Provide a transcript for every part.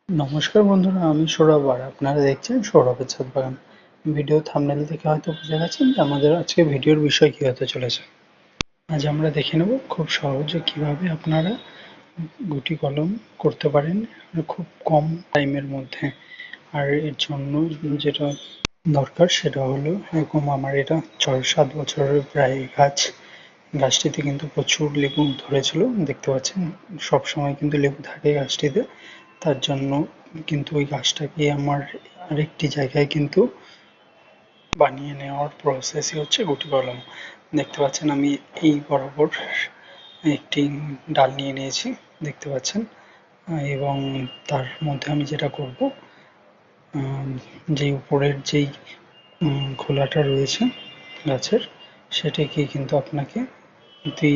নমস্কার বন্ধুরা, আমি সৌরভ আর আপনারা দেখছেন সৌরভের ছাদ বাগান। ভিডিও থাম্বনেল দেখে হয়তো বুঝে গেছেন যে আমাদের আজকে ভিডিওর বিষয় কি হতে চলেছে। আজ আমরা দেখে নেব খুব সহজে কিভাবে আপনারা গুটি কলম করতে পারেন খুব কম টাইমের মধ্যে। আর এর জন্য যেটা দরকার সেটা হলো, এরকম আমার এটা 6-7 বছরের প্রায় গাছ। গাছটিতে কিন্তু প্রচুর লেবু ধরেছিল, দেখতে পাচ্ছেন সব সময় কিন্তু লেবু থাকে গাছটিতে। তার জন্য কিন্তু ওই গাছটাকে আমার আরেকটি জায়গায় কিন্তু বানিয়ে নেওয়ার প্রসেসই হচ্ছে গুটি কলম। দেখতে পাচ্ছেন আমি এই বরাবর একটি ডাল নিয়ে নিয়েছি, দেখতে পাচ্ছেন। এবং তার মধ্যে আমি যেটা করব, যে উপরের যেই খোলাটা রয়েছে গাছের, সেটাকে কিন্তু আপনাকে অতি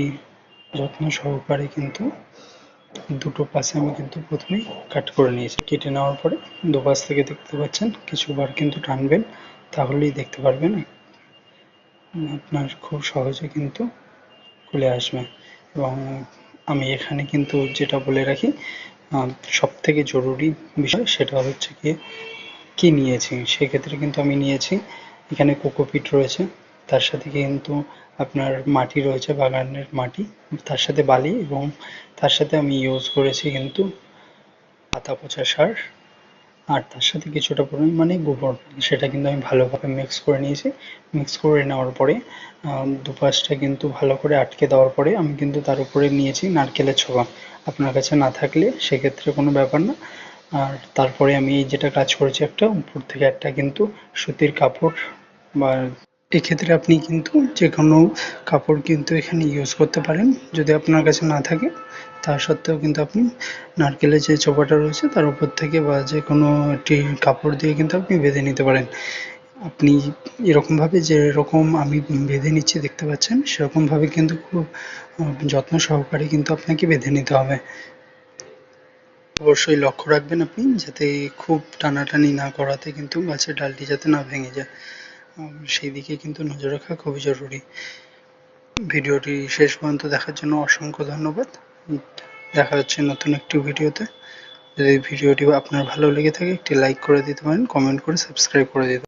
যত্ন সহকারে কিন্তু দুটো পাশে আমি কিন্তু প্রথমেই কাট করে নিয়েছি। কেটে নেওয়ার পরে দুপাশ থেকে দেখতে পাচ্ছেন কিছুবার কিন্তু টানবেন, তাহলেই দেখতে পারবেন আপনার খুব সহজে কিন্তু খুলে আসবে। এবং আমি এখানে কিন্তু যেটা বলে রাখি, সব থেকে জরুরি বিষয় সেটা হচ্ছে কি নিয়েছি। সেক্ষেত্রে কিন্তু আমি নিয়েছি, এখানে কোকোপিট রয়েছে, তার সাথে কিন্তু আপনার মাটি রয়েছে, বাগানের মাটি, তার সাথে বালি, এবং তার সাথে আমি ইউজ করেছি কিন্তু পাতা পচা সার। আর তার সাথে কিছুটা পরিমাণে গোবর, সেটা কিন্তু আমি ভালোভাবে মিক্স করে নিয়েছি। মিক্স করে নেওয়ার পরে দুপাশটা কিন্তু ভালো করে আটকে দেওয়ার পরে আমি কিন্তু তার উপরে নিয়েছি নারকেলের ছোবা। আপনার কাছে না থাকলে সেক্ষেত্রে কোনো ব্যাপার না। আর তারপরে আমি এই যেটা কাজ করেছি, একটা উপর থেকে একটা কিন্তু সুতির কাপড়, বা এক্ষেত্রে আপনি কিন্তু যে কোনো কাপড় কিন্তু এখানে ইউজ করতে পারেন যদি আপনার কাছে না থাকে। তা সত্ত্বেও কিন্তু আপনি নারকেলের যে চোপাটা রয়েছে তার উপর থেকে বা যে কোনো একটি কাপড় দিয়ে কিন্তু আপনি বেঁধে নিতে পারেন। আপনি এরকমভাবে যেরকম আমি বেঁধে নিচ্ছি দেখতে পাচ্ছেন, সেরকমভাবে কিন্তু খুব যত্ন সহকারে কিন্তু আপনাকে বেঁধে নিতে হবে। অবশ্যই লক্ষ্য রাখবেন আপনি যাতে খুব টানাটানি না করাতে কিন্তু গাছের ডালটি যাতে না ভেঙে যায়, সেই দিকে কিন্তু নজর রাখা খুবই জরুরি। ভিডিওটি শেষ পর্যন্ত দেখার জন্য অসংখ্য ধন্যবাদ। দেখা হচ্ছে নতুন একটি ভিডিওতে। যদি ভিডিওটি আপনার ভালো লেগে থাকে একটি লাইক করে দিতে পারেন, কমেন্ট করে সাবস্ক্রাইব করে দিতে পারেন।